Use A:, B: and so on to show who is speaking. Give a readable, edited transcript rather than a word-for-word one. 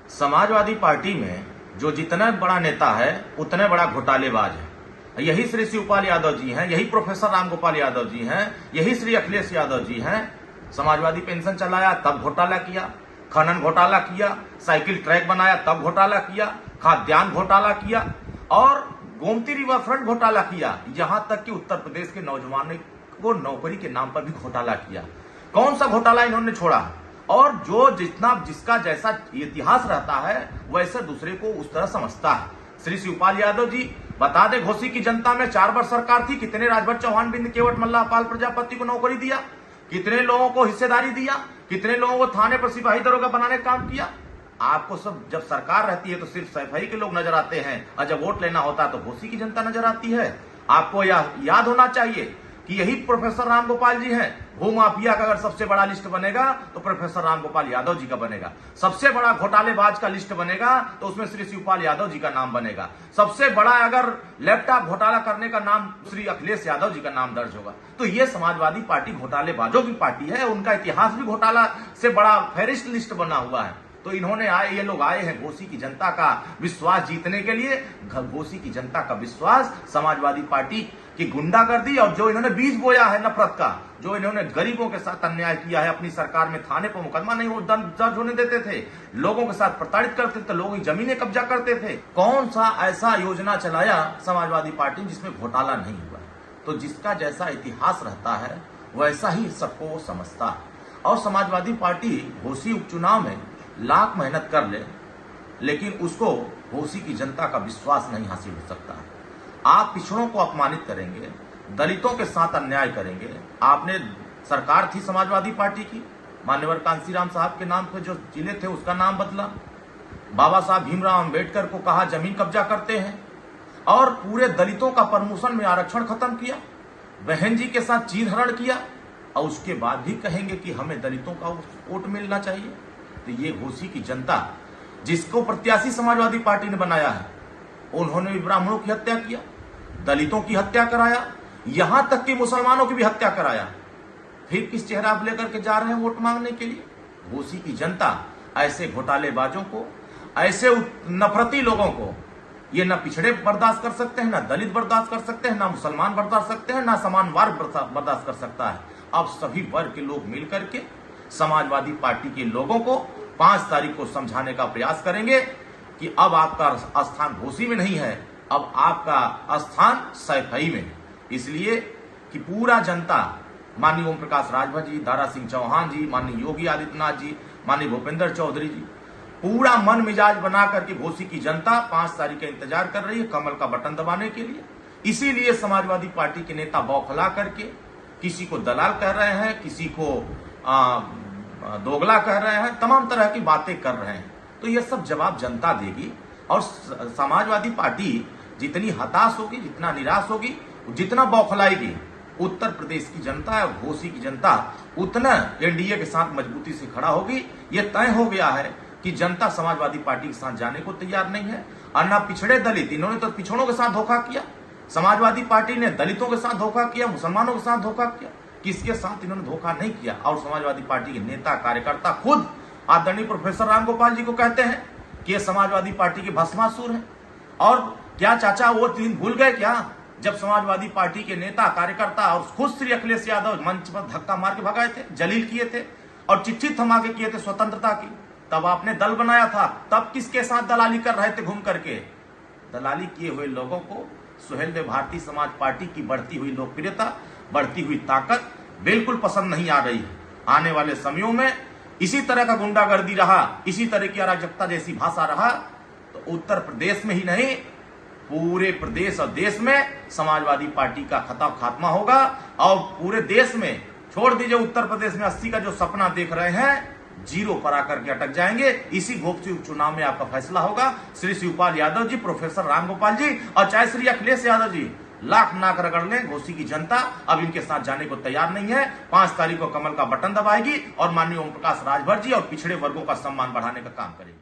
A: Samajwadi party में जो जितना बड़ा नेता है उतने बड़ा घोटालेबाज है। यही श्री शिवपाल यादव जी हैं, यही प्रोफेसर रामगोपाल यादव जी हैं, यही श्री अखिलेश यादव जी हैं। समाजवादी पेंशन चलाया तब घोटाला किया, खनन घोटाला किया, साइकिल ट्रैक बनाया तब घोटाला किया, खाद्यान्न घोटाला किया और गोमती रिवर फ्रंट घोटाला किया। यहां तक कि उत्तर प्रदेश के नौजवानों को नौकरी के नाम पर भी घोटाला किया। कौन सा घोटाला इन्होंने छोड़ा? और जो जिसका जैसा इतिहास रहता है वैसे दूसरे को उस तरह समझता है। श्री शिवपाल यादव जी बता दे, घोसी की जनता में 4 वर्ष सरकार थी, कितने राजभर चौहान बिंद केवट मल्लाह पाल प्रजापति को नौकरी दिया, कितने लोगों को हिस्सेदारी दिया, कितने लोगों को थाने पर सिपाही दरोगा बनाने का काम किया। आपको सब जब सरकार रहती है तो सिर्फ सफाई के लोग नजर आते हैं और जब वोट लेना होता है तो घोसी की जनता नजर आती है। आपको यह याद होना चाहिए कि यही प्रोफेसर रामगोपाल जी हैं। भूमाफिया का अगर सबसे बड़ा लिस्ट बनेगा तो प्रोफेसर रामगोपाल यादव जी का बनेगा। सबसे बड़ा घोटालेबाज का लिस्ट बनेगा तो उसमें श्री शिवपाल यादव जी का नाम बनेगा। सबसे बड़ा अगर लैपटॉप घोटाला करने का नाम श्री अखिलेश यादव जी का नाम दर्ज होगा। तो ये समाजवादी पार्टी घोटालेबाजों की पार्टी है। उनका इतिहास भी घोटाला से बड़ा फेरिस्ट लिस्ट बना हुआ है। तो इन्होंने ये लोग आए हैं घोसी की जनता का विश्वास जीतने के लिए। घोसी की जनता का विश्वास समाजवादी पार्टी की गुंडागर्दी और जो इन्होंने बीज बोया है नफरत का, जो इन्होंने गरीबों के साथ अन्याय किया है, अपनी सरकार में थाने पर मुकदमा नहीं वो दर्ज होने देते थे, लोगों के साथ प्रताड़ित करते थे, लोगों की जमीनें कब्जा करते थे। कौन सा ऐसा योजना चलाया समाजवादी पार्टी जिसमें घोटाला नहीं हुआ? तो जिसका जैसा इतिहास रहता है वैसा ही सबको वो समझता है। और समाजवादी पार्टी घोसी उपचुनाव में लाख मेहनत कर ले लेकिन उसको घोसी की जनता का विश्वास नहीं हासिल हो सकता है। आप पिछड़ों को अपमानित करेंगे, दलितों के साथ अन्याय करेंगे। आपने सरकार थी समाजवादी पार्टी की, मान्यवर कांसीराम साहब के नाम पे जो जिले थे उसका नाम बदला, बाबा साहब भीमराव अंबेडकर को कहा जमीन कब्जा करते हैं और पूरे दलितों का प्रमोशन में आरक्षण खत्म किया, बहन जी के साथ चीरहरण किया और उसके बाद भी कहेंगे कि हमें दलितों का वोट मिलना चाहिए। तो ये घोसी की जनता जिसको प्रत्याशी समाजवादी पार्टी ने बनाया है, उन्होंने भी ब्राह्मणों की हत्या किया, दलितों की हत्या कराया, यहां तक कि मुसलमानों की भी हत्या कराया। फिर किस चेहरा आप लेकर के जा रहे हैं वोट मांगने के लिए? घोसी की जनता ऐसे घोटालेबाजों को, ऐसे नफरती लोगों को ये ना पिछड़े बर्दाश्त कर सकते हैं, ना दलित बर्दाश्त कर सकते हैं, ना मुसलमान बर्दाश्त कर सकते हैं, ना समान वर्ग बर्दाश्त कर सकता है। अब सभी वर्ग के लोग मिलकर के समाजवादी पार्टी के लोगों को 5 तारीख को समझाने का प्रयास करेंगे कि अब आपका स्थान घोसी में नहीं है, अब आपका स्थान सैफई में। इसलिए कि पूरा जनता, माननीय ओम प्रकाश राजभर जी, दारा सिंह चौहान जी, माननीय योगी आदित्यनाथ जी, माननीय भूपेंद्र चौधरी जी, पूरा मन मिजाज बना करके घोसी की जनता 5 तारीख का इंतजार कर रही है कमल का बटन दबाने के लिए। इसीलिए समाजवादी पार्टी के नेता बौखला करके किसी को दलाल कह रहे हैं, किसी को दोगला कह रहे हैं, तमाम तरह की बातें कर रहे हैं। तो ये सब जवाब जनता देगी। और समाजवादी पार्टी जितनी हताश होगी, जितना निराश होगी, जितना बौखलाएगी, उत्तर प्रदेश की जनता और घोसी की जनता उतना एनडीए के साथ मजबूती से खड़ा होगी। ये तय हो गया है कि जनता समाजवादी पार्टी के साथ जाने को तैयार नहीं है। और ना पिछड़े दलित, इन्होंने तो पिछड़ों के साथ धोखा किया, समाजवादी पार्टी ने दलितों के साथ धोखा किया, मुसलमानों के साथ धोखा किया, किसके साथ इन्होंने धोखा नहीं किया। और समाजवादी पार्टी के नेता कार्यकर्ता खुद आदरणीय प्रोफेसर रामगोपाल जी को कहते हैं कि ये समाजवादी पार्टी के भस्मासुर हैं। और क्या चाचा वो दिन भूल गए क्या जब समाजवादी पार्टी के नेता कार्यकर्ता और खुद श्री अखिलेश यादव मंच पर धक्का मार के भगाए थे, जलील किए थे और चिट्ठी थमा के किए थे स्वतंत्रता की? तब आपने दल बनाया था, तब किसके साथ दलाली कर रहे थे घूम करके? दलाली किए हुए लोगों को सुहेलदेव भारतीय समाज पार्टी की बढ़ती हुई लोकप्रियता, बढ़ती हुई ताकत बिल्कुल पसंद नहीं आ रही है। आने वाले समयों में इसी तरह का गुंडागर्दी रहा, इसी तरह की अराजकता जैसी भाषा रहा तो उत्तर प्रदेश में ही नहीं पूरे प्रदेश और देश में समाजवादी पार्टी का खात्मा होगा। और पूरे देश में, छोड़ दीजिए उत्तर प्रदेश में 80 का जो सपना देख रहे हैं, 0 पर आकर के अटक जाएंगे। इसी घोसी उपचुनाव में आपका फैसला होगा। श्री शिवपाल यादव जी, प्रोफेसर रामगोपाल जी और चाहे श्री अखिलेश यादव जी लाख नाक रगड़ लें, घोसी की जनता अब इनके साथ जाने को तैयार नहीं है। 5 तारीख को कमल का बटन दबाएगी और माननीय ओम प्रकाश राजभर जी और पिछड़े वर्गों का सम्मान बढ़ाने का काम करेगी।